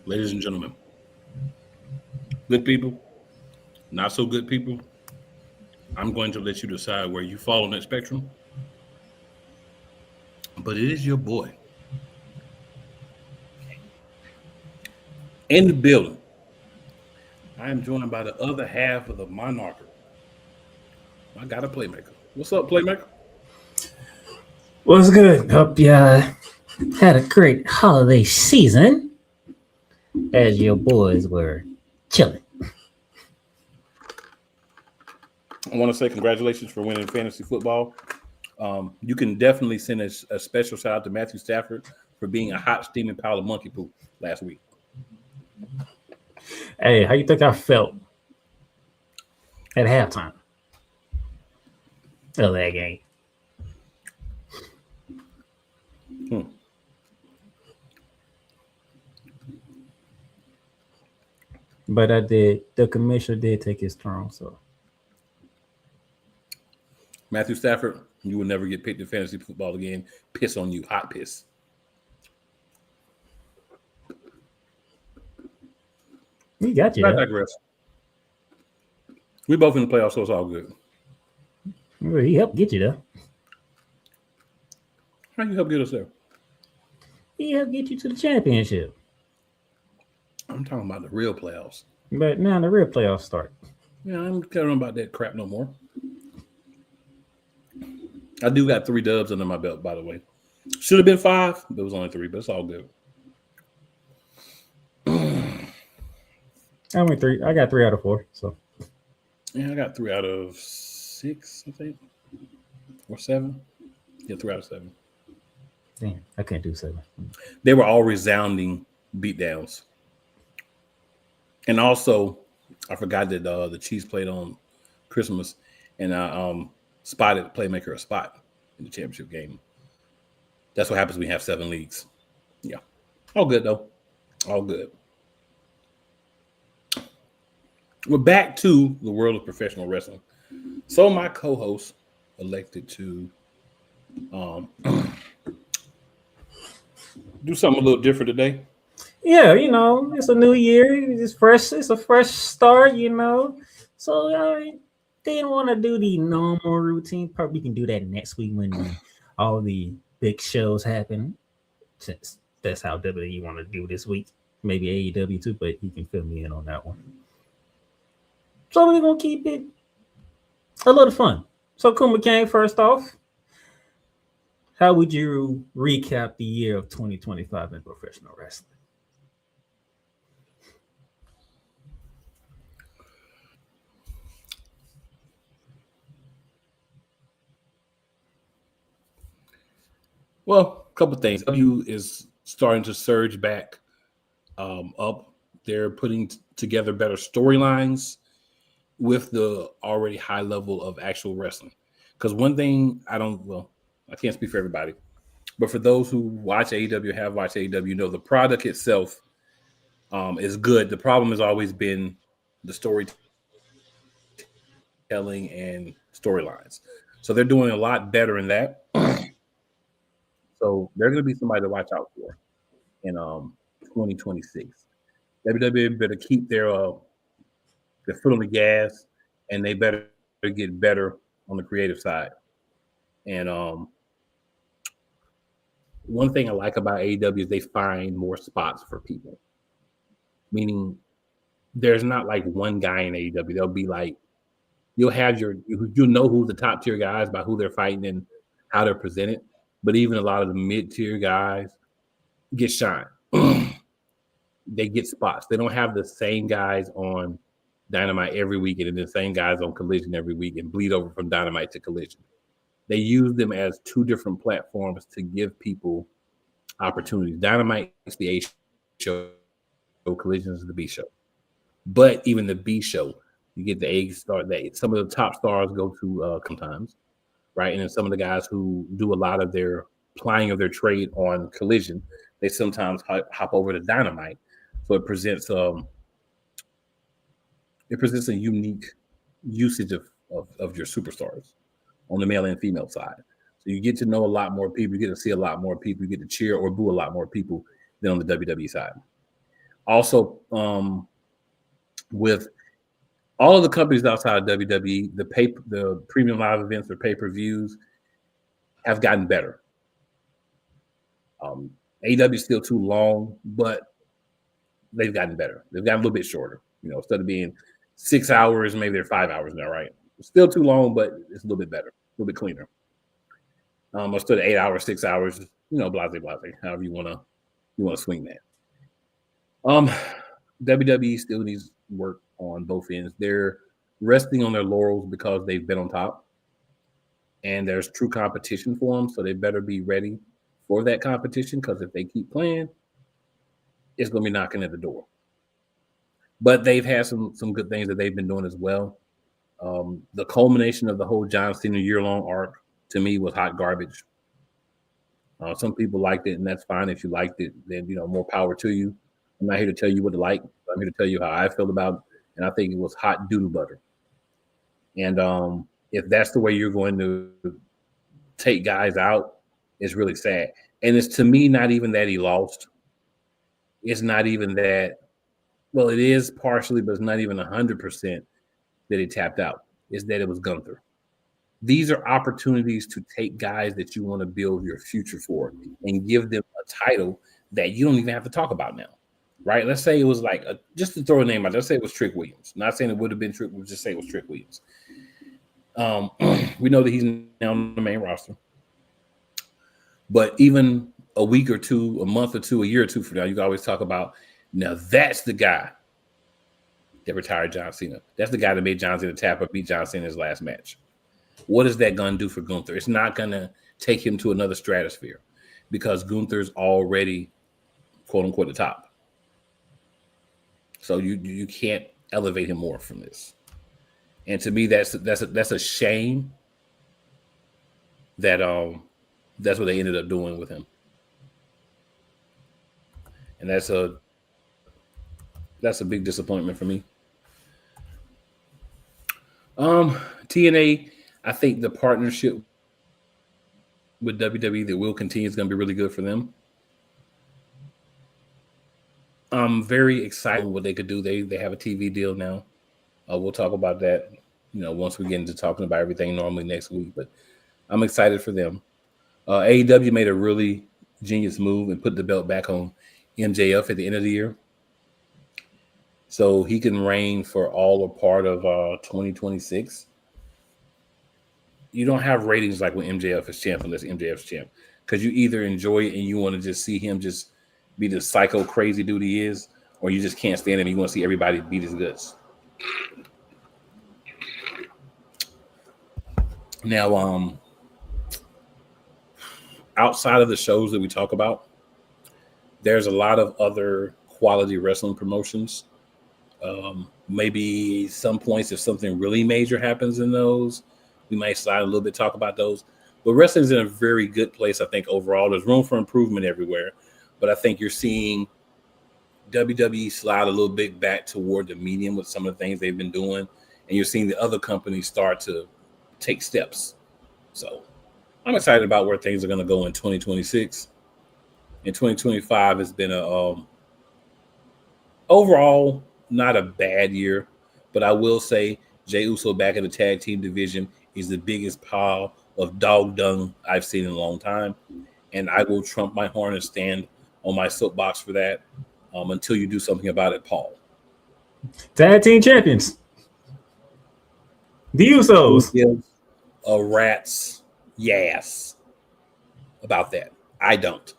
Ladies and gentlemen, good people, not so good people, I'm going to let you decide where you fall on that spectrum. But it is your boy in the building. I am joined by the other half of the Monarch. I got a playmaker. What's up, playmaker? What's good? Hope you had a great holiday season as your boys were chilling. I want to say congratulations for winning fantasy football. You can definitely send a special shout out to Matthew Stafford for being a hot, steaming pile of monkey poop last week. Hey, how you think I felt at halftime of that game? Hmm. But I did. The commissioner did take his turn, so Matthew Stafford, you will never get picked in fantasy football again. Piss on you, hot piss. he got you I there. digress. We both in the playoffs, so it's all good. Well, he helped get you there. How you help get us there? He helped get you to the championship. I'm talking about the real playoffs. But now the real playoffs start. Yeah, I'm caring about that crap no more. I do got 3 dubs under my belt, by the way. Should have been 5, but it was only 3, but it's all good. I went 3. I got 3 out of 4. So Yeah, I got 3 out of 6, I think, or 7. Yeah, 3 out of 7. damn, I can't do 7. They were all resounding beatdowns. And also, I forgot that the Chiefs played on Christmas, and I spotted Playmaker a spot in the championship game. That's what happens when you have 7 leagues. Yeah. All good, though. All good. We're back to the world of professional wrestling. So my co-host elected to do something a little different today. Yeah, it's a new year. It's fresh. It's a fresh start. So I didn't want to do the normal routine part. We can do that next week when all the big shows happen. Since that's how WWE want to do this week. Maybe AEW too, but you can fill me in on that one. So we're gonna keep it a little fun. So Kuma Kane, first off, how would you recap the year of 2025 in professional wrestling? Well, a couple things. W is starting to surge back up. They're putting together better storylines with the already high level of actual wrestling. Because one thing I can't speak for everybody, but for those who watch AEW, have watched AEW, the product itself is good. The problem has always been the storytelling and storylines. So they're doing a lot better in that. So they're going to be somebody to watch out for in 2026. WWE better keep their foot on the gas, and they better get better on the creative side. And one thing I like about AEW is they find more spots for people. Meaning, there's not like one guy in AEW. There'll be like you'll know who the top tier guys by who they're fighting and how they're presented. But even a lot of the mid tier guys get shine. They get spots. They don't have the same guys on Dynamite every week and the same guys on Collision every week and bleed over from Dynamite to Collision. They use them as 2 different platforms to give people opportunities. Dynamite is the A show, Collision is the B show. But even the B show, you get the A star. Some of the top stars go to sometimes, right? And then some of the guys who do a lot of their plying of their trade on Collision, they sometimes hop over to Dynamite. So it presents a unique usage of your superstars on the male and female side. So you get to know a lot more people. You get to see a lot more people. You get to cheer or boo a lot more people than on the WWE side. Also, with all of the companies outside of WWE, the premium live events or pay-per-views have gotten better. AEW is still too long, but they've gotten better. They've gotten a little bit shorter. Instead of being 6 hours, maybe they're 5 hours now, right? It's still too long, but it's a little bit better, a little bit cleaner. Instead of 8 hours, 6 hours, blase, however you want to swing that. WWE still needs work on both ends. They're resting on their laurels because they've been on top, and there's true competition for them. So they better be ready for that competition, because if they keep playing, it's going to be knocking at the door. But they've had some good things that they've been doing as well. The culmination of the whole John Cena year-long arc to me was hot garbage. Some people liked it, and that's fine. If you liked it, then more power to you. I'm not here to tell you what to like. I'm here to tell you how I feel about it, and I think it was hot doodle butter. And if that's the way you're going to take guys out, it's really sad. And it's, to me, not even that he lost. It's not even that. Well, it is partially, but it's not even 100% that he tapped out. It's that it was Gunther. These are opportunities to take guys that you want to build your future for and give them a title that you don't even have to talk about now, right? Let's say it was like, just to throw a name out, let's say it was Trick Williams. Not saying it would have been Trick, we'll just say it was Trick Williams. We know that he's now on the main roster. But even a week or two, a month or two, a year or two from now, you can always talk about, now that's the guy that retired John Cena. That's the guy that made John Cena tap or beat John Cena in his last match. What is that going to do for Gunther? It's not going to take him to another stratosphere, because Gunther's already, quote unquote, the top. So you can't elevate him more from this. And to me, that's a shame that that's what they ended up doing with him. And that's a big disappointment for me. TNA, I think the partnership with WWE that will continue is going to be really good for them. I'm very excited what they could do. They have a TV deal now. We'll talk about that, once we get into talking about everything normally next week. But I'm excited for them. AEW made a really genius move and put the belt back on MJF at the end of the year, so he can reign for all or part of 2026. You don't have ratings like when MJF is champ unless MJF's champ, because you either enjoy it and you want to just see him just be the psycho crazy dude he is, or you just can't stand him and you want to see everybody beat his guts. Now, outside of the shows that we talk about, there's a lot of other quality wrestling promotions. Maybe some points, if something really major happens in those, we might slide a little bit, talk about those. But wrestling's in a very good place, I think, overall. There's room for improvement everywhere. But I think you're seeing WWE slide a little bit back toward the medium with some of the things they've been doing. And you're seeing the other companies start to take steps. So I'm excited about where things are going to go in 2026. In 2025 has been overall not a bad year, but I will say Jey Uso back in the tag team division is the biggest pile of dog dung I've seen in a long time, and I will trump my horn and stand on my soapbox for that until you do something about it, Paul. Tag team champions, the Usos. Who gives a rat's yes about that? I don't.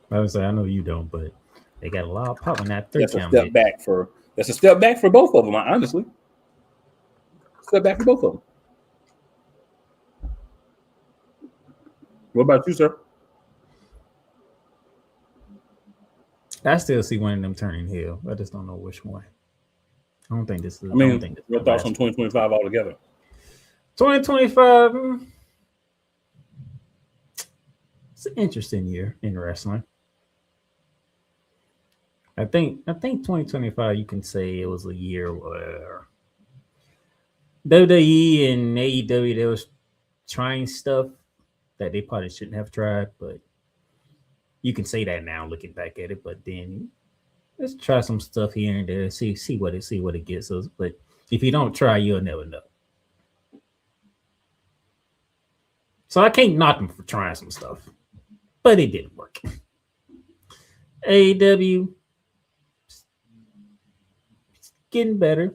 I would say I know you don't, but they got a lot of pop in that third That's a count. step back for both of them, honestly. Step back for both of them. What about you, sir? I still see one of them turning heel. I just don't know which one. I don't think this is. Your thoughts on 2025 altogether? 2025. It's an interesting year in wrestling. I think 2025, you can say it was a year where WWE and AEW, they was trying stuff that they probably shouldn't have tried, but you can say that now looking back at it. But then let's try some stuff here and there. See what it gets us. But if you don't try, you'll never know. So I can't knock them for trying some stuff, but it didn't work. AEW getting better.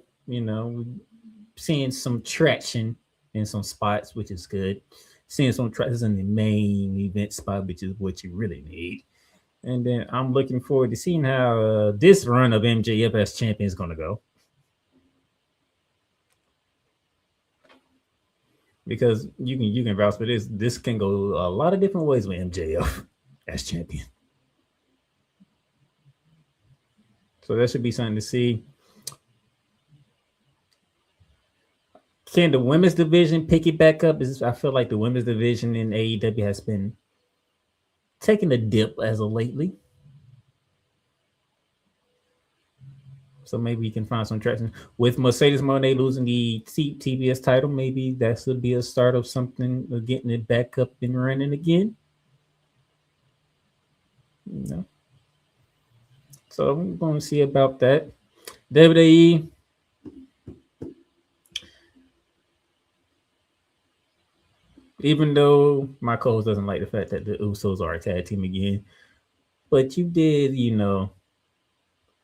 Seeing some traction in some spots, which is good. Seeing some traction in the main event spot, which is what you really need. And then I'm looking forward to seeing how this run of MJF as champion is going to go. Because you can vouch for this. This can go a lot of different ways with MJF as champion. So that should be something to see. Can the women's division pick it back up? I feel like the women's division in AEW has been taking a dip as of lately. So maybe you can find some traction with Mercedes Moné losing the TBS title. Maybe that should be a start of something, getting it back up and running again. So I'm going to see about that. WWE. Even though my co-host doesn't like the fact that the Usos are a tag team again, but you did,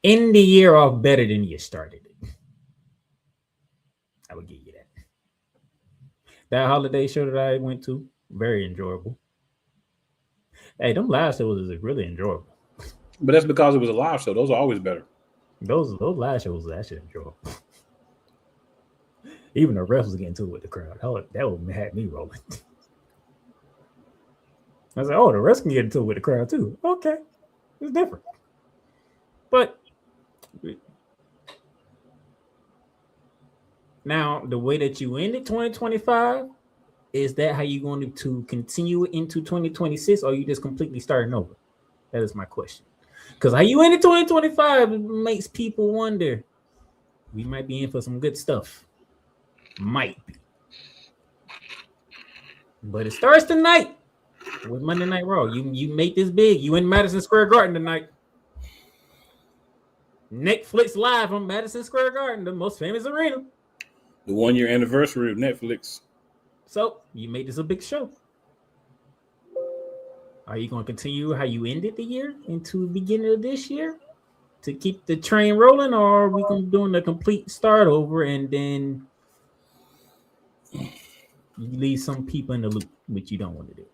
end the year off better than you started it. I would give you that. That holiday show that I went to, very enjoyable. Hey, them live shows is really enjoyable. But that's because it was a live show. Those are always better. Those live shows was actually enjoyable. Even the refs was getting to it with the crowd. That would have me rolling. I was like, oh, the refs can get into it with the crowd too. Okay, it's different. But now the way that you ended 2025, is that how you going to continue it into 2026, or are you just completely starting over? That is my question. Because how you ended 2025 makes people wonder. We might be in for some good stuff. Might be. But it starts tonight with Monday Night Raw. You make this big. You in Madison Square Garden tonight. Netflix live on Madison Square Garden, the most famous arena. The 1-year anniversary of Netflix. So you made this a big show. Are you going to continue how you ended the year into the beginning of this year to keep the train rolling, or are we going to be doing a complete start over and then you leave some people in the loop, which you don't want to do?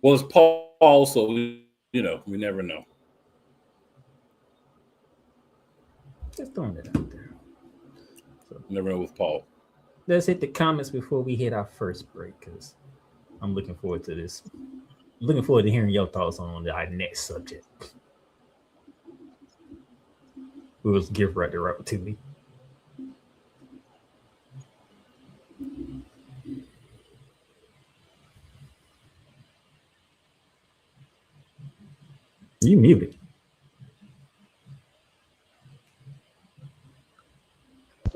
Well, it's Paul, so we never know. Just throwing it out there. So, never know with Paul. Let's hit the comments before we hit our first break, because I'm looking forward to this. Looking forward to hearing your thoughts on our next subject. We will give right the right to me. You muted.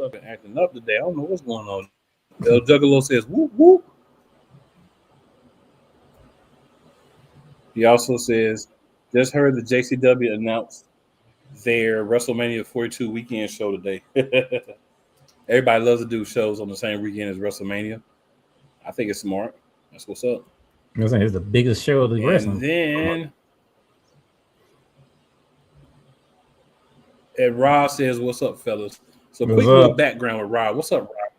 I've been acting up today. I don't know what's going on. El Juggalo says, whoop, whoop. He also says, just heard the JCW announce their WrestleMania 42 weekend show today. Everybody loves to do shows on the same weekend as WrestleMania. I think it's smart. That's what's up. I was saying it's the biggest show of the wrestling. And then Rod says, what's up, fellas? So quick little background with Rod. What's up, Rod?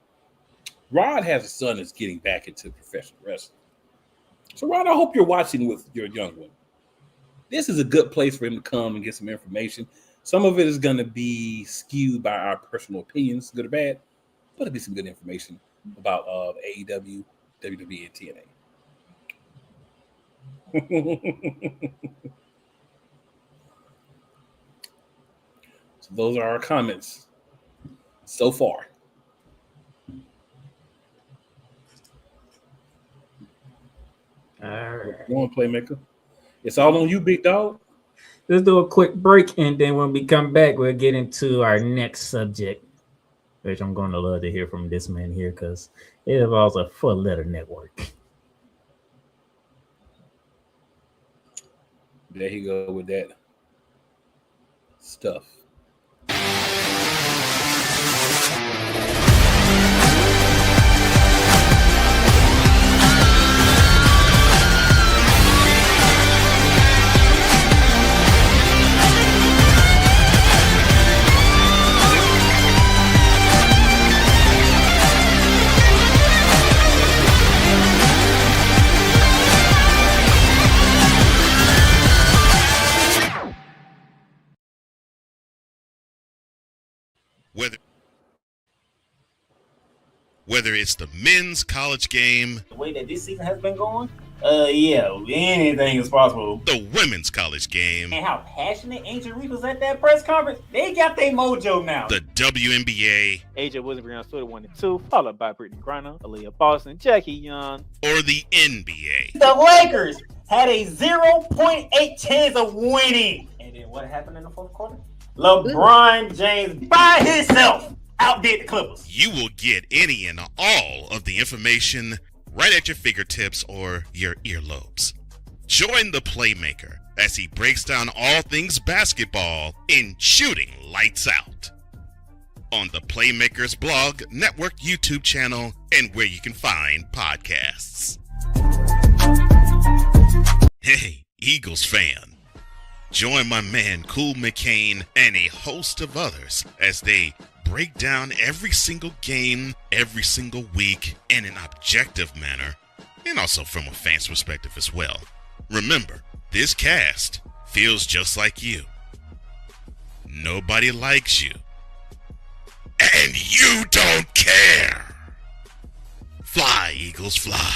Rod has a son that's getting back into professional wrestling. So, Rod, I hope you're watching with your young one. This is a good place for him to come and get some information. Some of it is going to be skewed by our personal opinions, good or bad, but it'll be some good information about AEW, WWE, and TNA. So those are our comments so far. All right. Go on, Playmaker. It's all on you, big dog. Let's do a quick break, and then when we come back, we'll get into our next subject, which I'm going to love to hear from this man here because it involves a four-letter network. There he go with that stuff. Whether it's the men's college game, the way that this season has been going, yeah, anything is possible. The women's college game, and how passionate Angel Reese was at that press conference, they got their mojo now. The WNBA, AJ Wilson on Twitter 1 and 2, followed by Brittany Griner, Aaliyah Boston, Jackie Young, or the NBA. The Lakers had a 0.8 chance of winning. And then what happened in the fourth quarter? LeBron James by himself outdid the Clippers. You will get any and all of the information right at your fingertips or your earlobes. Join the Playmaker as he breaks down all things basketball in Shooting Lights Out on the Playmakers blog, network, YouTube channel, and where you can find podcasts. Hey, Eagles fan. Join my man Cool McCain and a host of others as they break down every single game, every single week in an objective manner, and also from a fan's perspective as well. Remember, this cast feels just like you. Nobody likes you. And you don't care. Fly, Eagles, fly.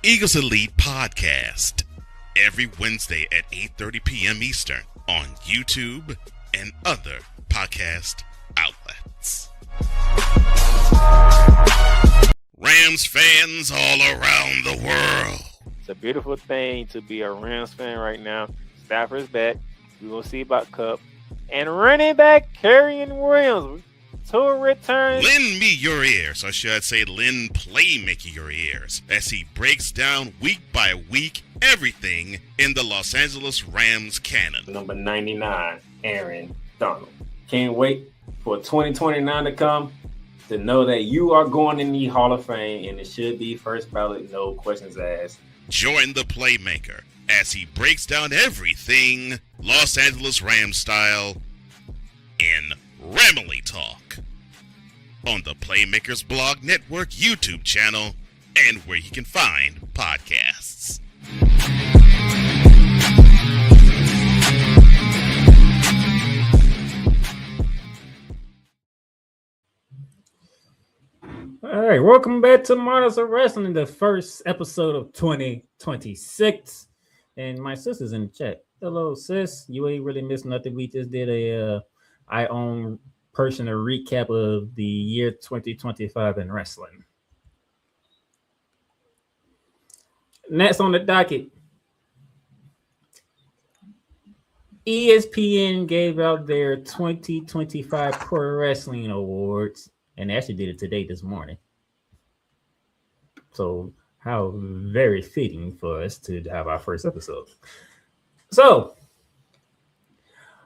Eagles Elite Podcast. Every Wednesday at 8:30 p.m. Eastern on YouTube and other podcast outlets. Rams fans all around the world. It's a beautiful thing to be a Rams fan right now. Stafford's back. We're going to see about Cup. And running back Kerryon Williams to return. Lend me your ears, or should I say lend Playmaker your ears, as he breaks down week by week everything in the Los Angeles Rams canon. Number 99, Aaron Donald. Can't wait for 2029 to come to know that you are going in the Hall of Fame, and it should be first ballot, no questions asked. Join the Playmaker as he breaks down everything Los Angeles Rams style in Ramily Talk on the Playmakers blog, network, YouTube channel, and where you can find podcasts. All right, welcome back to Monarchs of Wrestling, the first episode of 2026. And my sister's in the chat. Hello, sis. You ain't really missed nothing. We just did a I own personal recap of the year 2025 in wrestling. Next on the docket, ESPN gave out their 2025 Pro Wrestling Awards, and they actually did it today, this morning. So, how very fitting for us to have our first episode. So,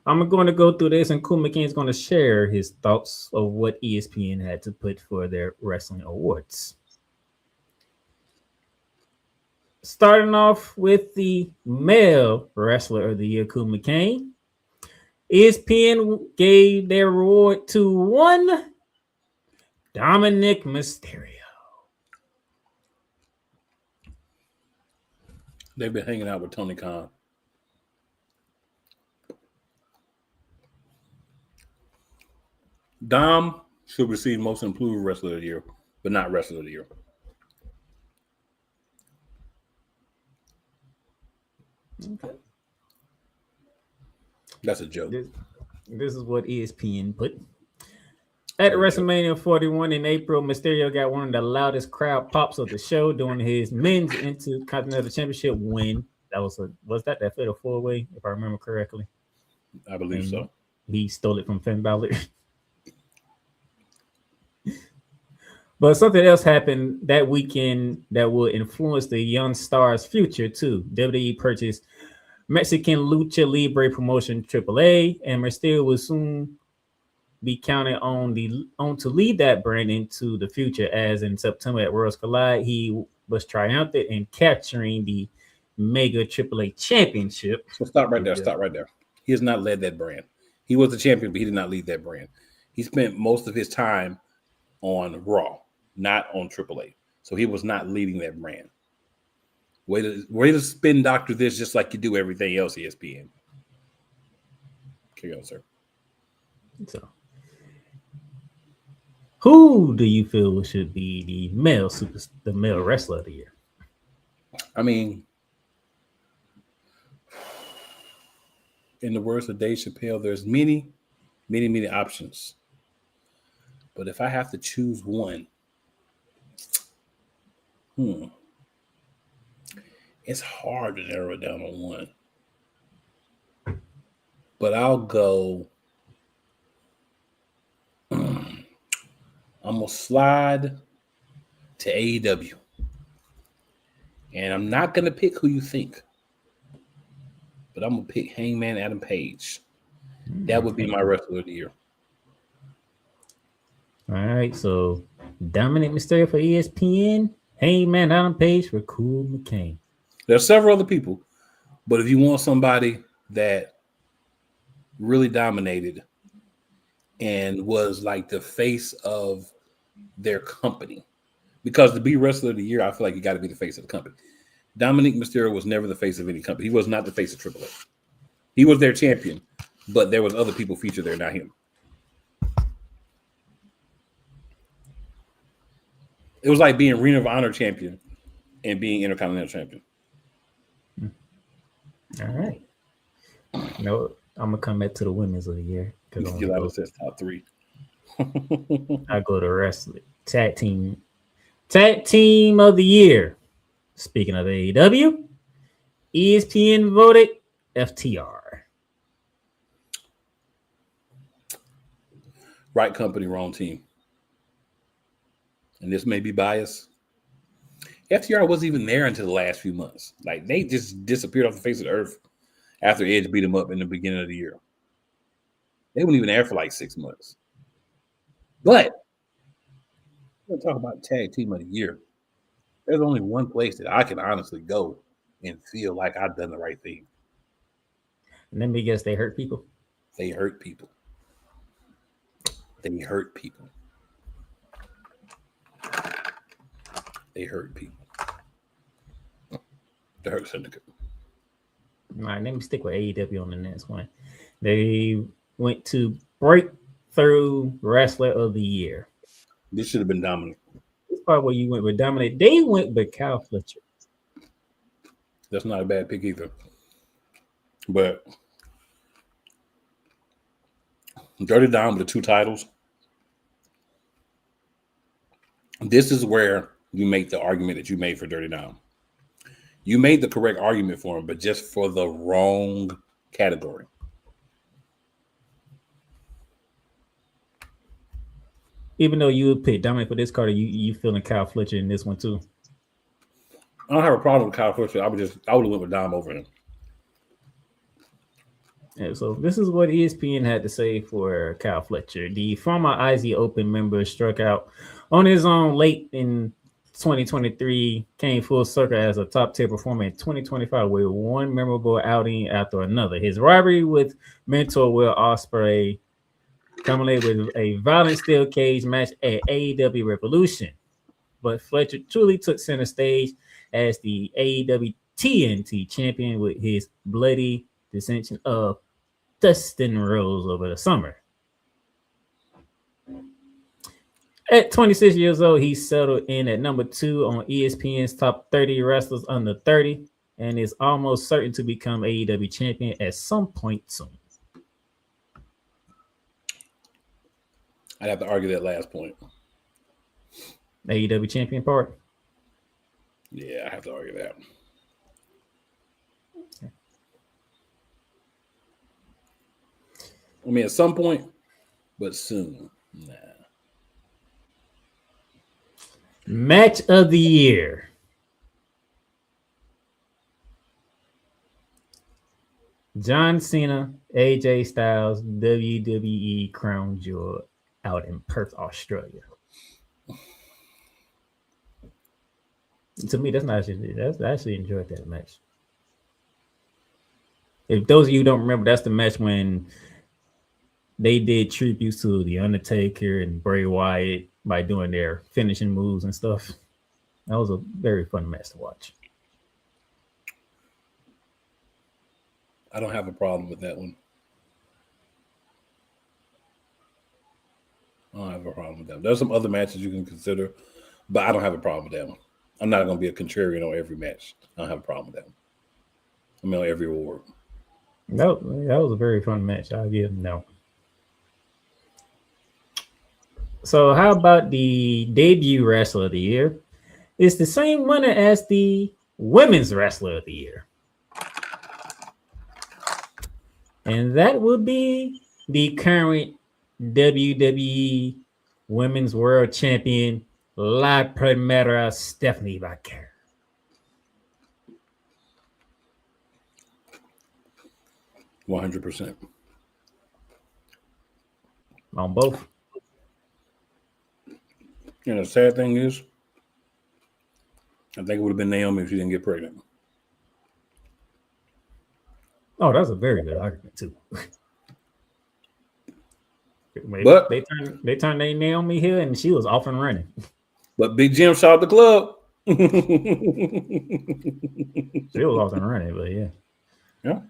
I'm going to go through this, and Cool McCain is going to share his thoughts of what ESPN had to put for their wrestling awards. Starting off with the male wrestler of the year, Cool McCain. ESPN gave their award to one Dominic Mysterio. They've been hanging out with Tony Khan. Dom should receive Most Improved Wrestler of the Year, but not Wrestler of the Year. Okay. That's a joke. This is what ESPN put. At WrestleMania 41 in April, Mysterio got one of the loudest crowd pops of the show during his men's Intercontinental Championship win. That was that fatal four-way, if I remember correctly. I believe so. He stole it from Finn Balor. But something else happened that weekend that will influence the young star's future too. WWE purchased Mexican Lucha Libre promotion AAA, and Mysterio will soon be counted on to lead that brand into the future. As in September at Worlds Collide, he was triumphant in capturing the Mega AAA Championship. So stop right there. Stop right there. He has not led that brand. He was the champion, but he did not lead that brand. He spent most of his time on Raw, not on AAA. So he was not leading that brand. Way to spin doctor this just like you do everything else, ESPN. Carry on, sir. So, who do you feel should be the male wrestler of the year? I mean, in the words of Dave Chappelle, there's many options. But if I have to choose one, it's hard to narrow it down on one. But I'll go. I'm gonna slide to AEW, and I'm not gonna pick who you think, but I'm gonna pick Hangman Adam Page. That would be my wrestler of the year. All right, so Dominic Mysterio for ESPN, Hangman Adam Page for Cool McCain. There are several other people, but if you want somebody that really dominated and was like the face of their company, because to be wrestler of the year, I feel like you got to be the face of the company. Dominic Mysterio was never the face of any company. He was not the face of AAA. He was their champion, but there was other people featured there, not him. It was like being Ring of Honor champion and being Intercontinental champion. All right. No, I'm gonna come back to the women's of the year because Gelato says top three. I go to wrestling tag team of the year. Speaking of AEW, ESPN voted FTR. Right company, wrong team. And this may be biased. FTR wasn't even there until the last few months. Like, they just disappeared off the face of the earth after Edge beat them up in the beginning of the year. They weren't even there for like 6 months. But we're going to talk about tag team of the year. There's only one place that I can honestly go and feel like I've done the right thing. And let me guess, they hurt people. They hurt people. They hurt people. They hurt people. The Hurt Syndicate. All right, let me stick with AEW on the next one. They went to Breakthrough Wrestler of the Year. This should have been Dominic. This part where you went with Dominic. They went with Kyle Fletcher. That's not a bad pick either. But Dirty Dom with the 2 titles. This is where you make the argument that you made for Dirty Dom. You made the correct argument for him, but just for the wrong category. Even though you would pick Dominic for this card, you feeling Kyle Fletcher in this one too. I don't have a problem with Kyle Fletcher. I would have went with Dom over him. Yeah, so this is what ESPN had to say for Kyle Fletcher. The former IZ Open member struck out on his own late in 2023, came full circle as a top tier performer in 2025 with one memorable outing after another. His rivalry with mentor Will Ospreay culminated with a violent steel cage match at AEW Revolution. But Fletcher truly took center stage as the AEW TNT champion with his bloody dissension of Dustin Rhodes over the summer. At 26 years old, he settled in at number 2 on ESPN's top 30 wrestlers under 30 and is almost certain to become AEW champion at some point soon. I'd have to argue that last point. AEW champion part? Yeah, I have to argue that. Okay. I mean, at some point, but soon. Nah. Match of the year. John Cena, AJ Styles, WWE Crown Jewel out in Perth, Australia. To me, that's I actually enjoyed that match. If those of you don't remember, that's the match when they did tributes to The Undertaker and Bray Wyatt by doing their finishing moves and stuff. That was a very fun match to watch. I don't have a problem with that one. I don't have a problem with that. There's some other matches you can consider, but I don't have a problem with that one. I'm not going to be a contrarian on every match. I don't have a problem with that one. I mean, on every award. No, that was a very fun match. I'll give them no. So how about the debut wrestler of the year? It's the same winner as the women's wrestler of the year. And that would be the current WWE Women's World Champion, La Primera Stephanie Vaquer. $100%. On both. And the sad thing is, I think it would have been Naomi if she didn't get pregnant. Oh, that's a very good argument too. But they turned their Naomi here, and she was off and running. But Big Jim shot the club. She was off and running, but yeah. Yeah.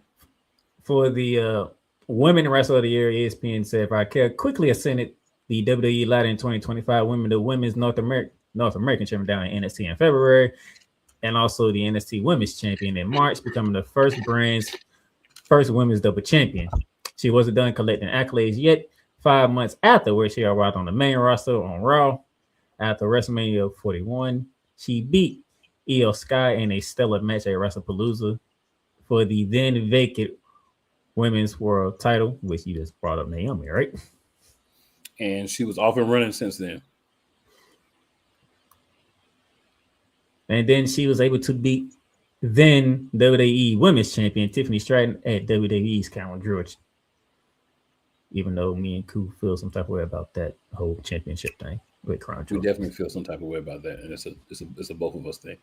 For the women wrestler of the year, ESPN said Vaquer quickly ascended the WWE ladder in 2025. The women's North American champion down in NXT in February, and also the NXT Women's Champion in March, becoming the first women's double champion. She wasn't done collecting accolades yet. 5 months afterwards, she arrived on the main roster on Raw. After WrestleMania 41, she beat Io Sky in a stellar match at WrestlePalooza for the then vacant women's world title, which you just brought up Naomi, right? And she was off and running since then. And then she was able to beat then WWE Women's Champion Tiffany Stratton at WWE's Crown Jewel. Even though me and Koo feel some type of way about that whole championship thing with Crown Jewel. We definitely feel some type of way about that, and it's a both of us thing.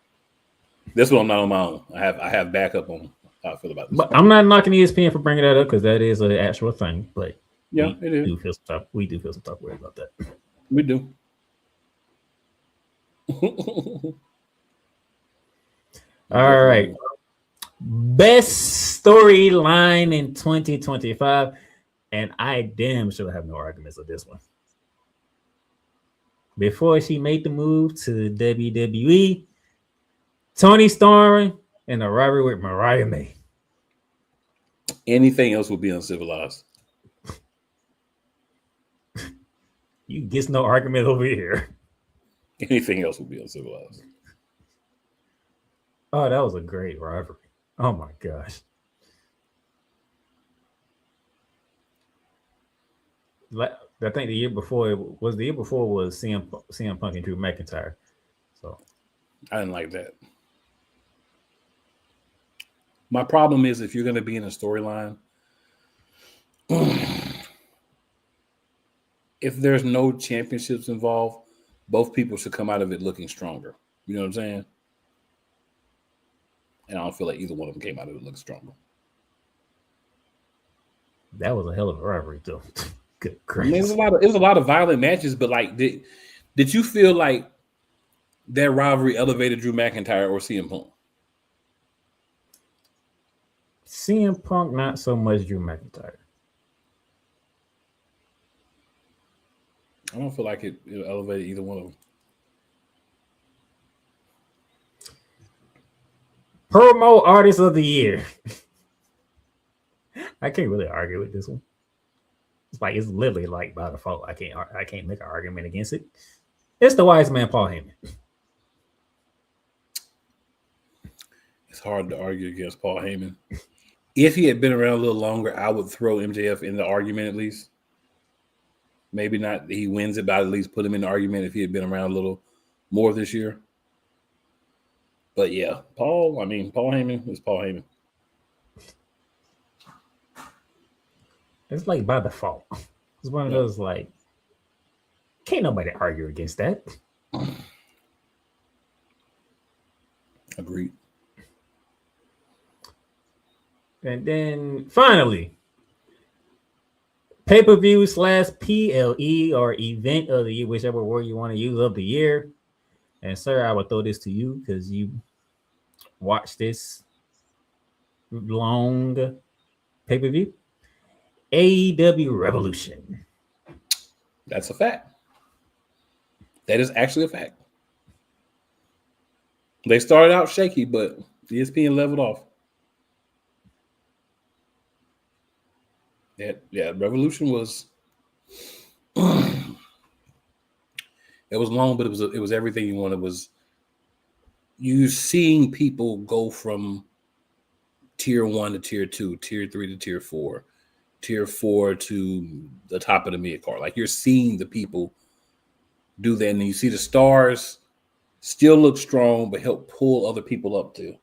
This one I'm not on my own. I have backup on how I feel about this. But I'm not knocking ESPN for bringing that up because that is an actual thing. But yeah, it is. We do feel some type of way about that. We do. All right. Best storyline in 2025. And I damn sure have no arguments with this one. Before she made the move to WWE, Toni Storm and the rivalry with Mariah May. Anything else would be uncivilized. You get no argument over here. Anything else would be uncivilized. Oh, that was a great rivalry. Oh my gosh. I think the year before was CM Punk and Drew McIntyre. So I didn't like that. My problem is if you're going to be in a storyline, if there's no championships involved, both people should come out of it looking stronger. You know what I'm saying? And I don't feel like either one of them came out of it looking stronger. That was a hell of a rivalry, too. Good I mean, it was a lot of violent matches, but like, did you feel like that rivalry elevated Drew McIntyre or CM Punk? CM Punk, not so much Drew McIntyre. I don't feel like it elevated either one of them. Promo Artist of the Year. I can't really argue with this one. It's literally like by default. I can't make an argument against it. It's the wise man, Paul Heyman. It's hard to argue against Paul Heyman. If he had been around a little longer, I would throw MJF in the argument at least. Maybe not he wins it, but I'd at least put him in the argument if he had been around a little more this year. But yeah, Paul Heyman is Paul Heyman. It's like by default. It's one of those like, can't nobody argue against that. Agreed. And then finally, pay-per-view / PLE or event of the year, whichever word you want to use, of the year. And sir, I will throw this to you because you watched this long pay-per-view. AEW Revolution. That's a fact. That is actually a fact. They started out shaky, but ESPN leveled off. Yeah, Revolution was it was long, but it was everything you wanted. Was you seeing people go from tier 1 to tier 2, tier 3 to tier 4, tier 4 to the top of the mid card. Like you're seeing the people do that, and then you see the stars still look strong, but help pull other people up to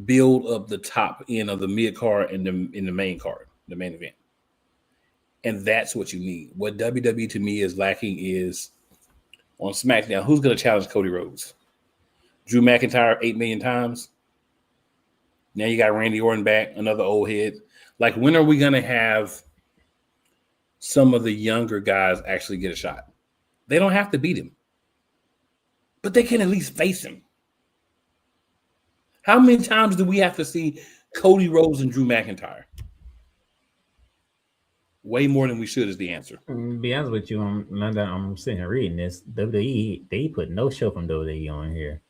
build up the top end of the mid card and in the main card, the main event. And that's what you need. What WWE to me is lacking is on SmackDown, who's going to challenge Cody Rhodes? Drew McIntyre 8 million times. Now you got Randy Orton back, another old head. Like, when are we going to have some of the younger guys actually get a shot? They don't have to beat him, but they can at least face him. How many times do we have to see Cody Rhodes and Drew McIntyre? Way more than we should is the answer. To be honest with you, I'm sitting here reading this. WWE, they put no show from WWE on here.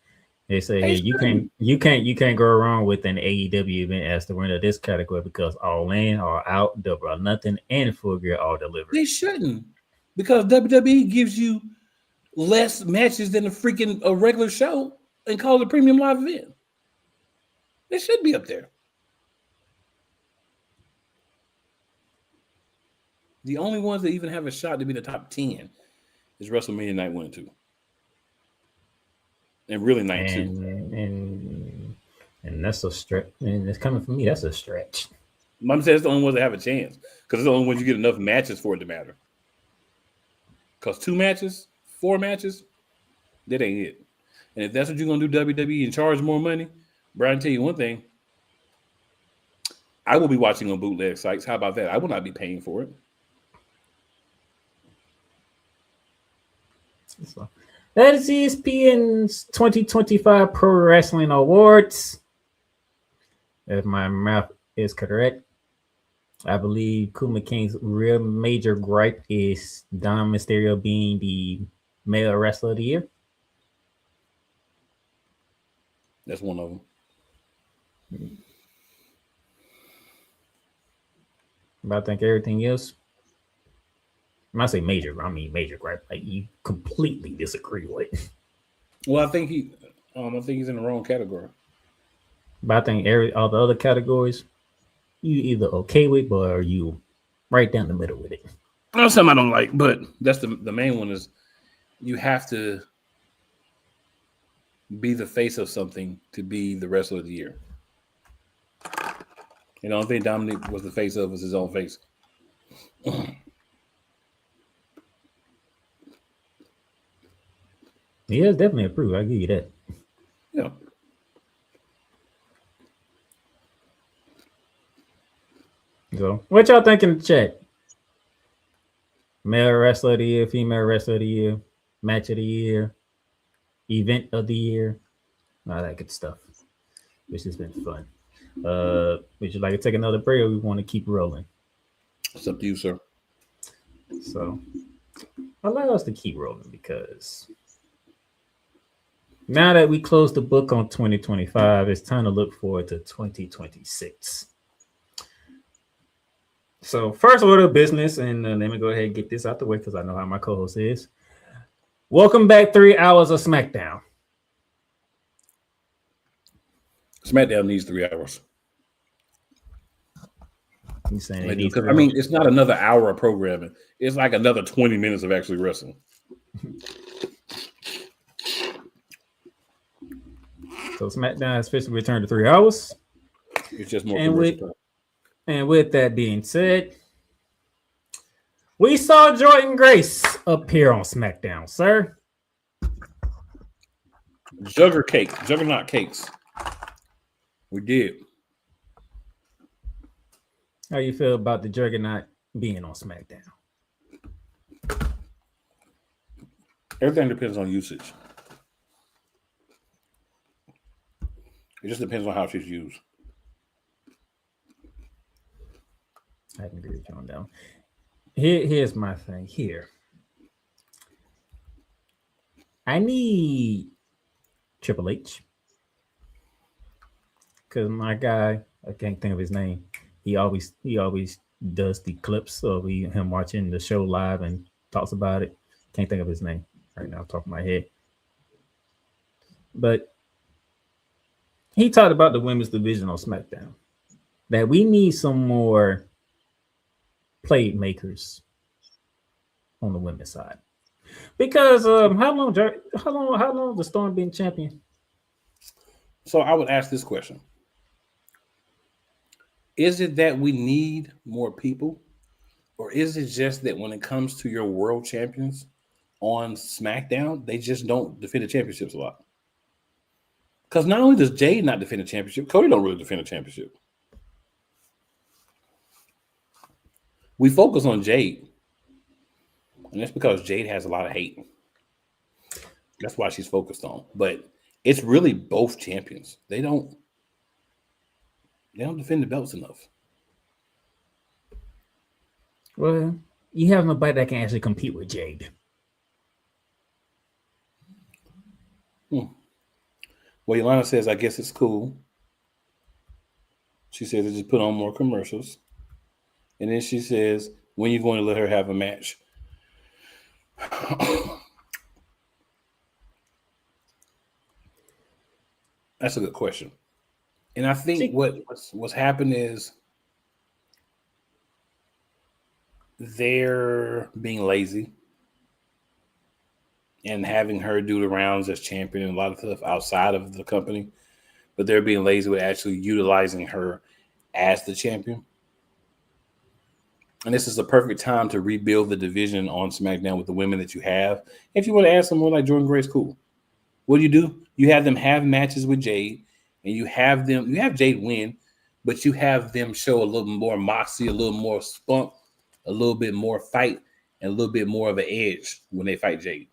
They say hey, you can't go wrong with an AEW event as the winner of this category because All In, All Out, Double or Nothing, and Full Gear all delivered. They shouldn't, because WWE gives you less matches than a regular show and call it a premium live event. They should be up there. The only ones that even have a shot to be the top 10 is WrestleMania Night 1 and 2. And really Night 2. And that's a stretch. And it's coming from me. That's a stretch. Mom says it's the only ones that have a chance because it's the only ones you get enough matches for it to matter. Because 2 matches, 4 matches, that ain't it. And if that's what you're going to do, WWE, and charge more money, Brian, tell you one thing. I will be watching on bootleg sites. How about that? I will not be paying for it. So, that is ESPN's 2025 Pro Wrestling Awards. If my math is correct, I believe Kuma King's real major gripe is Dom Mysterio being the male wrestler of the year. That's one of them. But I think everything else, when I say major, I mean major gripe. Like you completely disagree with. Well, I think he's in the wrong category. But I think all the other categories, you either okay with, or you right down the middle with it. That's something I don't like, but that's the main one is you have to be the face of something to be the wrestler of the year. And the only thing Dominic was the face of was his own face. Yeah, it's definitely approved. I'll give you that. Yeah. So, what y'all think in the chat? Male wrestler of the year, female wrestler of the year, match of the year, event of the year, all that good stuff. Which has been fun. Would you like to take another break, or we want to keep rolling? It's up to you, sir. So, allow us to keep rolling because now that we close the book on 2025, it's time to look forward to 2026. So, first order of business, and let me go ahead and get this out the way because I know how my co-host is. Welcome back, 3 hours of SmackDown. SmackDown needs 3 hours. You saying I mean, it's not another hour of programming. It's like another 20 minutes of actually wrestling. So SmackDown has officially returned to 3 hours. It's just more And commercial with, time. and with that being said, we saw Jordan Grace appear on SmackDown, sir. Juggernaut cakes. We did. How you feel about the Juggernaut being on SmackDown? Everything depends on usage. It just depends on how she's used. I can agree with you on that one. Here's my thing here. I need Triple H. Because my guy, I can't think of his name. He always does the clips of him watching the show live and talks about it. Can't think of his name right now, top of my head. But he talked about the women's division on SmackDown. That we need some more playmakers on the women's side. Because how long has the Storm been champion? So I would ask this question. Is it that we need more people? Or is it just that when it comes to your world champions on SmackDown, they just don't defend the championships a lot? Because not only does Jade not defend the championship, Cody don't really defend the championship. We focus on Jade. And that's because Jade has a lot of hate. That's why she's focused on. But it's really both champions. They don't defend the belts enough. Well, you have nobody that can actually compete with Jade. Well, Yolanda says, I guess it's cool. She says, they just put on more commercials. And then she says, when are you going to let her have a match? That's a good question. And I think what's happened is they're being lazy and having her do the rounds as champion and a lot of stuff outside of the company. But they're being lazy with actually utilizing her as the champion. And this is the perfect time to rebuild the division on SmackDown with the women that you have. If you want to add someone like Jordan Grace, cool. What do? You have them have matches with Jade, and you have Jade win, but you have them show a little more moxie, a little more spunk, a little bit more fight, and a little bit more of an edge when they fight Jade.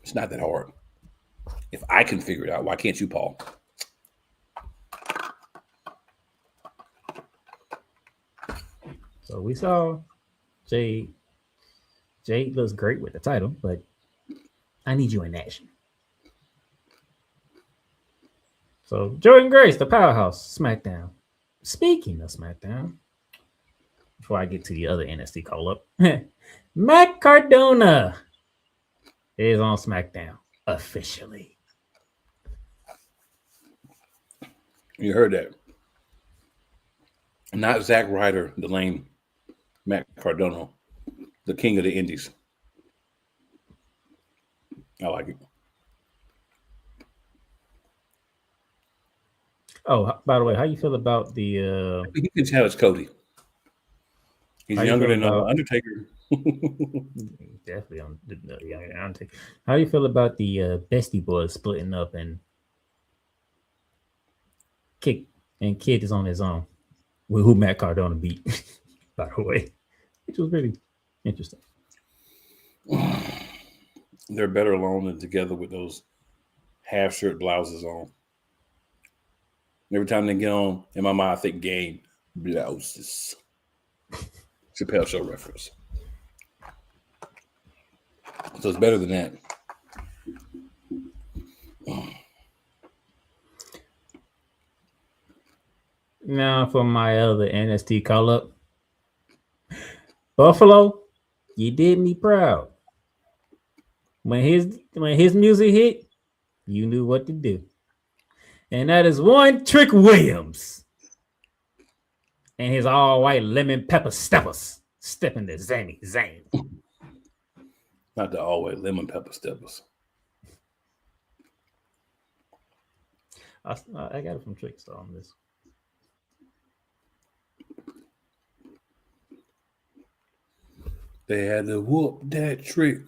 It's not that hard. If I can figure it out, why can't you, Paul? So we saw Jade. Jade looks great with the title, but I need you in action. So Jordan Grace, the powerhouse, SmackDown. Speaking of SmackDown, before I get to the other NXT call up, Matt Cardona is on SmackDown officially. You heard that. Not Zack Ryder, the lame Matt Cardona, the king of the indies. I like it. Oh, by the way, how you feel about the? He can challenge Cody. He's younger than Undertaker. Definitely on the younger Undertaker. How you feel about the Bestie Boys splitting up and Kid is on his own with who Matt Cardona beat? By the way, which was pretty interesting. They're better alone than together with those half shirt blouses on. Every time they get on, in my mind, I think game blouses. Chappelle Show reference. So it's better than that. Now for my other NXT call up. Buffalo, you did me proud. When his music hit, you knew what to do. And that is One Trick Williams. And his all white lemon pepper steppers stepping to Zane. Not the always lemon pepper steppers. I got it from Trickstar on this. They had to whoop that trick.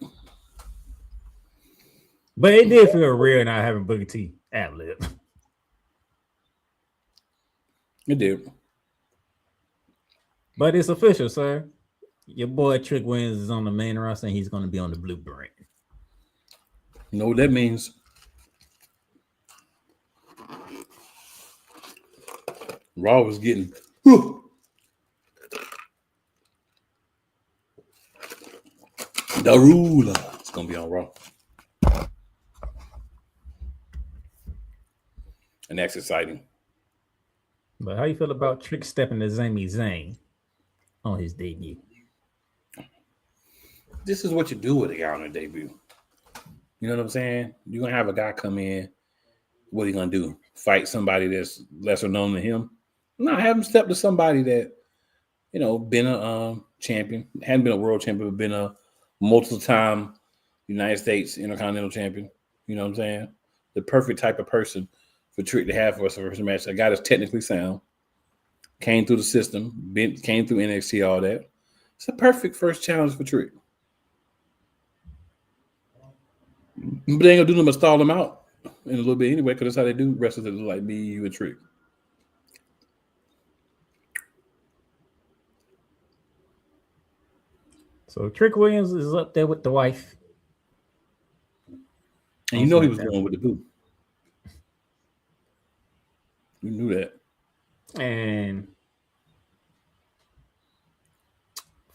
But it did feel real not having Booker T ad lib. It did. But it's official, sir. Your boy Trick Williams is on the main roster and he's going to be on the Blueprint. You know what that means? Raw was getting the ruler. It's gonna be on Raw, and that's exciting. But how you feel about Trick stepping to Sami Zayn on his debut? This is what you do with a guy on a debut. You know what I'm saying? You're gonna have a guy come in. What are you gonna do? Fight somebody that's lesser known than him? No, have him step to somebody that, you know, been a champion, hadn't been a world champion, but been a multiple-time United States Intercontinental Champion. You know what I'm saying? The perfect type of person for Trick to have for us first match. A guy that's technically sound, came through the system, came through NXT, all that. It's a perfect first challenge for Trick. But they ain't gonna do nothing but stall him out in a little bit anyway, because that's how they do wrestlers that look like me, you, and Trick. So Trick Williams is up there with the wife. And you know he was going with the boo. You knew that. And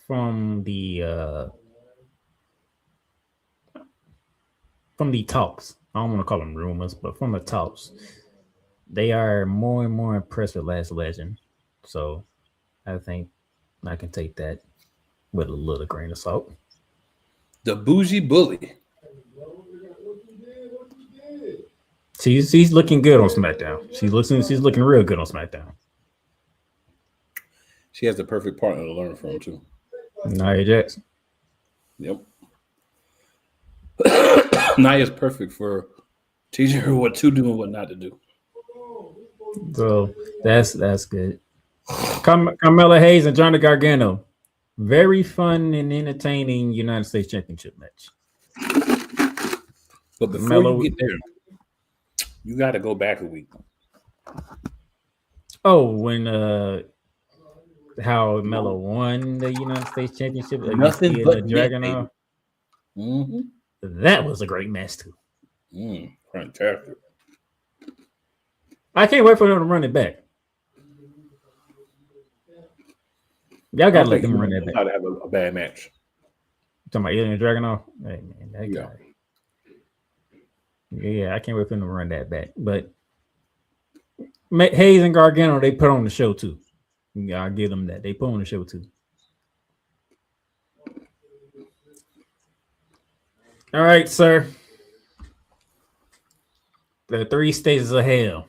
from the talks, I don't want to call them rumors, but from the talks, they are more and more impressed with Last Legend. So I think I can take that with a little grain of salt. The bougie bully. She's looking good on SmackDown. She's looking real good on SmackDown. She has the perfect partner to learn from too. Nia Jax. Yep. Nia's perfect for teaching her what to do and what not to do. So that's good. Carmella Hayes and Johnny Gargano. Very fun and entertaining United States Championship match. But before you get there, you got to go back a week. Oh, when how Melo won the United States Championship against the Dragunov. Mm-hmm. That was a great match too. Fantastic. I can't wait for them to run it back. Y'all gotta let them run that back. How to have a bad match. You talking about Ilya Dragunov? Hey man, that guy. Yeah, I can't wait for them to run that back. But Hayes and Gargano, they put on the show too. I'll give them that. They put on the show too. All right, sir. The 3 stages of hell.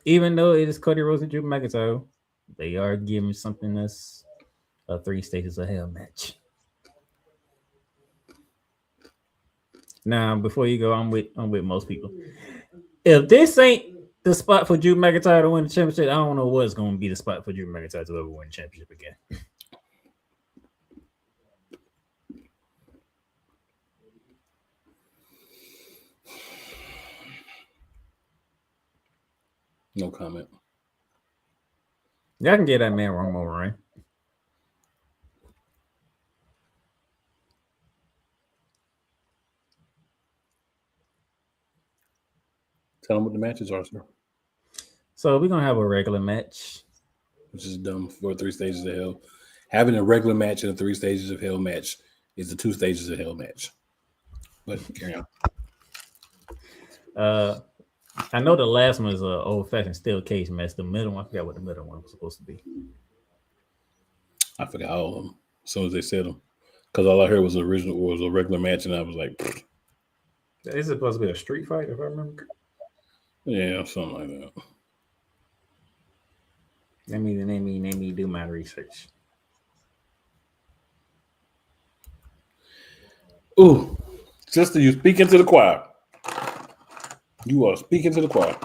Even though it is Cody Rhodes and Drew McIntyre, they are giving something that's a 3 stages of hell match. Now, before you go, I'm with most people. If this ain't the spot for Drew McIntyre to win the championship, I don't know what's going to be the spot for Drew McIntyre to ever win the championship again. No comment. Y'all can get that man one more run. Tell them what the matches are, sir. So we're going to have a regular match. Which is dumb for 3 stages of hell. Having a regular match and a 3 stages of hell match is the 2 stages of hell match. But carry on. I know the last one is an old-fashioned steel cage match. The middle one, I forgot what the middle one was supposed to be. I forgot all of them as soon as they said them. Because all I heard was a regular match, and I was like, pfft. Is it supposed to be a street fight, if I remember? Yeah, something like that. Let me do my research. Ooh, sister, you speaking to the choir. You are speaking to the choir.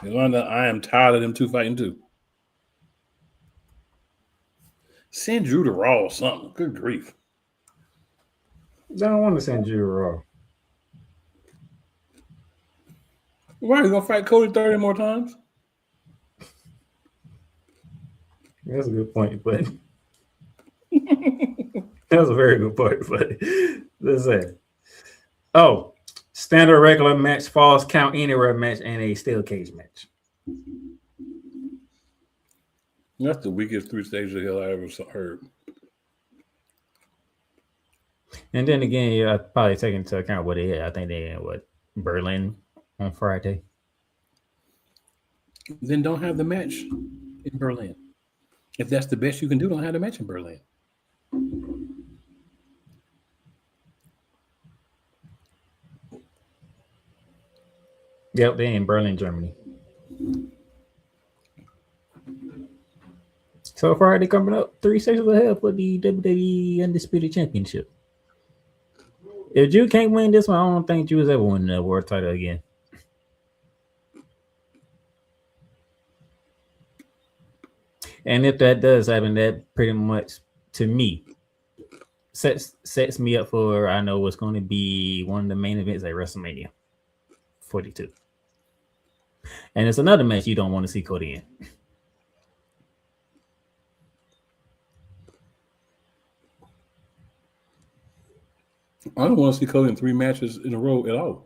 Yolanda, I am tired of them two fighting too. Send Drew to Raw or something. Good grief. I don't want to send you Raw. Why are you gonna fight Cody 30 more times? That's a good point, but that's a very good point. But let's say, oh, standard regular match, falls count anywhere match, and a steel cage match. That's the weakest 3 stages of hell I ever heard. And then again, yeah, I probably take into account what they had. I think they had Berlin on Friday. Then don't have the match in Berlin. If that's the best you can do, don't have the match in Berlin. Yep, they're in Berlin, Germany. So Friday coming up, 3 stages of hell for the WWE Undisputed Championship. If Drew can't win this one, I don't think Drew's ever winning the world title again. And if that does happen, that pretty much, to me, sets me up for, I know what's going to be one of the main events at WrestleMania 42. And it's another match you don't want to see Cody in. I don't want to see Cody in 3 matches in a row at all.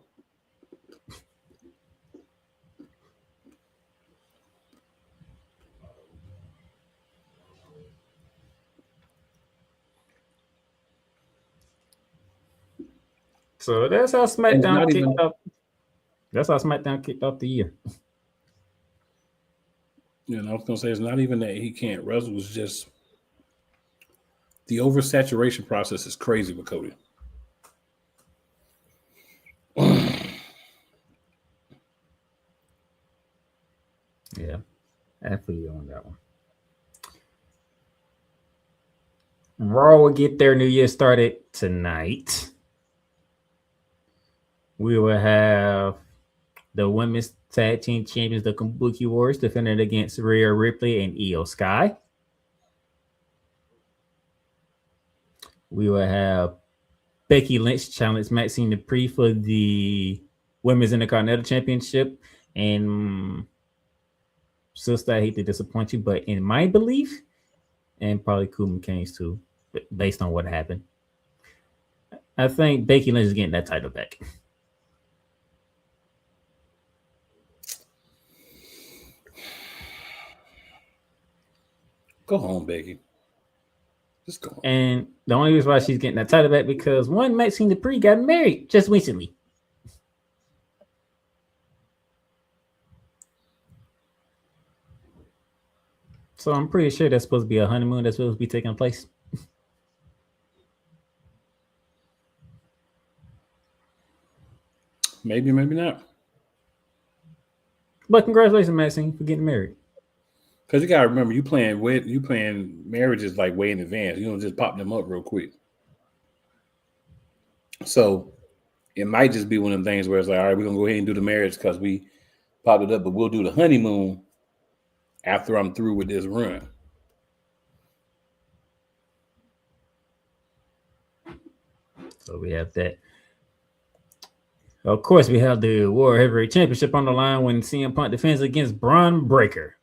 So that's how SmackDown kicked off. That's how SmackDown kicked off the year. Yeah, and I was gonna say it's not even that he can't wrestle; it's just the oversaturation process is crazy with Cody. Yeah, I feel you on that one. Raw will get their New Year started tonight. We will have the women's tag team champions, the Kabuki Warriors, defending against Rhea Ripley and Io Sky. We will have Becky Lynch challenge Maxine Dupree for the Women's Intercontinental Championship. And sister, I hate to disappoint you, but in my belief, and probably Kuma Kings too, based on what happened, I think Becky Lynch is getting that title back. Go home, Becky. Just go home. And the only reason why she's getting that title back because one, Maxine Dupree got married just recently. So I'm pretty sure that's supposed to be a honeymoon that's supposed to be taking place. Maybe, maybe not. But congratulations, Maxine, for getting married. Because you gotta remember, you playing marriages like way in advance. You don't just pop them up real quick. So it might just be one of them things where it's like, all right, we're gonna go ahead and do the marriage because we popped it up, but we'll do the honeymoon after I'm through with this run. So we have that. Of course, we have the World Heavyweight Championship on the line when CM Punk defends against Braun Breaker.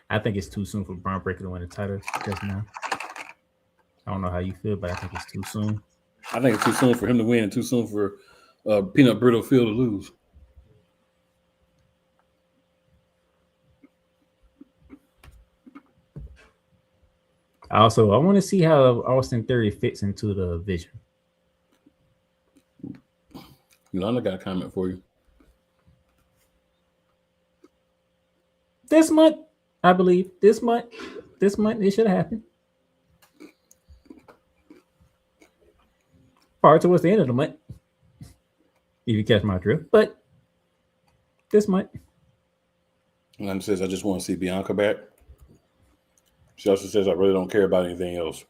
I think it's too soon for Braun Breaker to win the title just now. I don't know how you feel, but I think it's too soon. I think it's too soon for him to win and too soon for Peanut Brittle Phil to lose. Also, I want to see how Austin Theory fits into the vision. Yolanda got a comment for you. This month, I believe. This month, it should have happened. Far towards the end of the month. If you catch my drift, but this might. And then says, I just want to see Bianca back. She also says, I really don't care about anything else.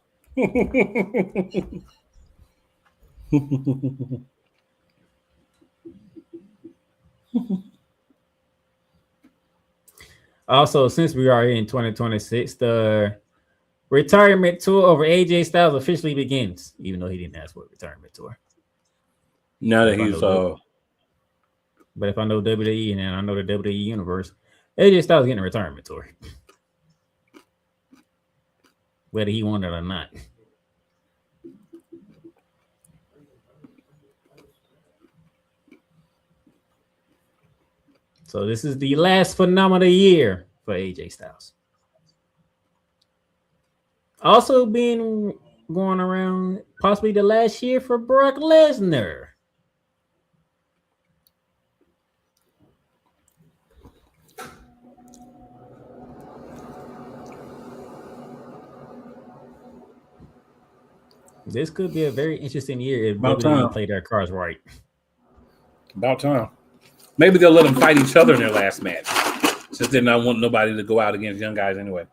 Also, since we are in 2026, the retirement tour over AJ Styles officially begins, even though he didn't ask for a retirement tour. Now that he's but if I know WWE and I know the WWE universe, AJ Styles getting a retirement tour, whether he wanted it or not. So this is the last phenomenal year for AJ Styles. Also being going around possibly the last year for Brock Lesnar. This could be a very interesting year if WWE play their cards right. About time. Maybe they'll let them fight each other in their last match, since they don't want nobody to go out against young guys anyway.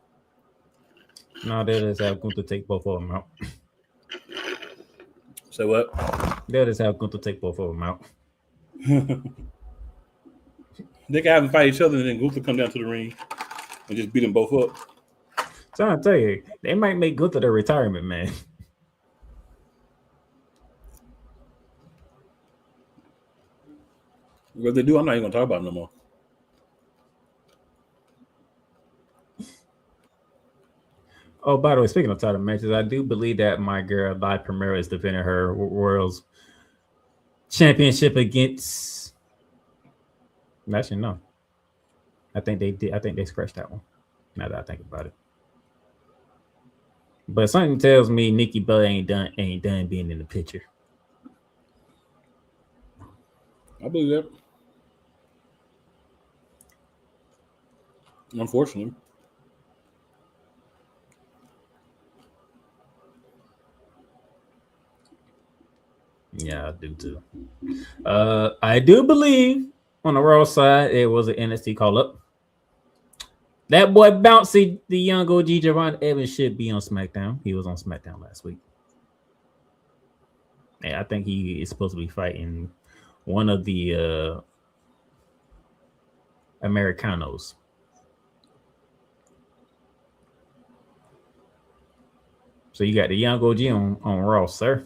No, they'll just have Gunther take both of them out. Say what? They'll just have Gunther take both of them out. They can have them fight each other and then Gunther come down to the ring and just beat them both up. So I'll tell you, they might make Gunther the retirement man. What they do, I'm not even going to talk about it no more. Oh, by the way, speaking of title matches, I do believe that my girl, Di Primera, is defending her World's Championship against... Actually, no. I think they did. I think they scratched that one, now that I think about it. But something tells me Nikki Bella ain't done being in the picture. I believe that. Unfortunately. Yeah, I do too. I do believe on the Raw side it was an NXT call up. That boy Bouncy, the young OG Javon Evans, should be on SmackDown. He was on SmackDown last week. And I think he is supposed to be fighting one of the Americanos. So you got the young OG on Raw, sir.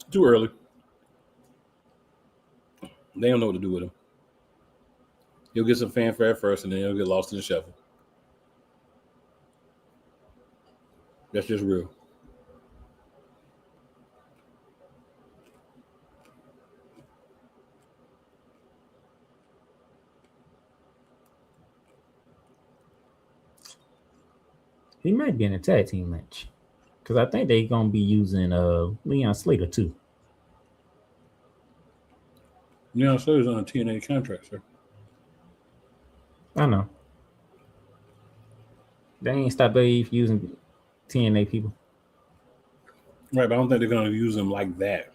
Too early. They don't know what to do with him. He'll get some fanfare first, and then he'll get lost in the shuffle. That's just real. He might be in a tag team match. Because I think they're going to be using Leon Slater, too. Leon Slater's on a TNA contract, sir. I know. They ain't stopped using TNA people. Right, but I don't think they're going to use him like that.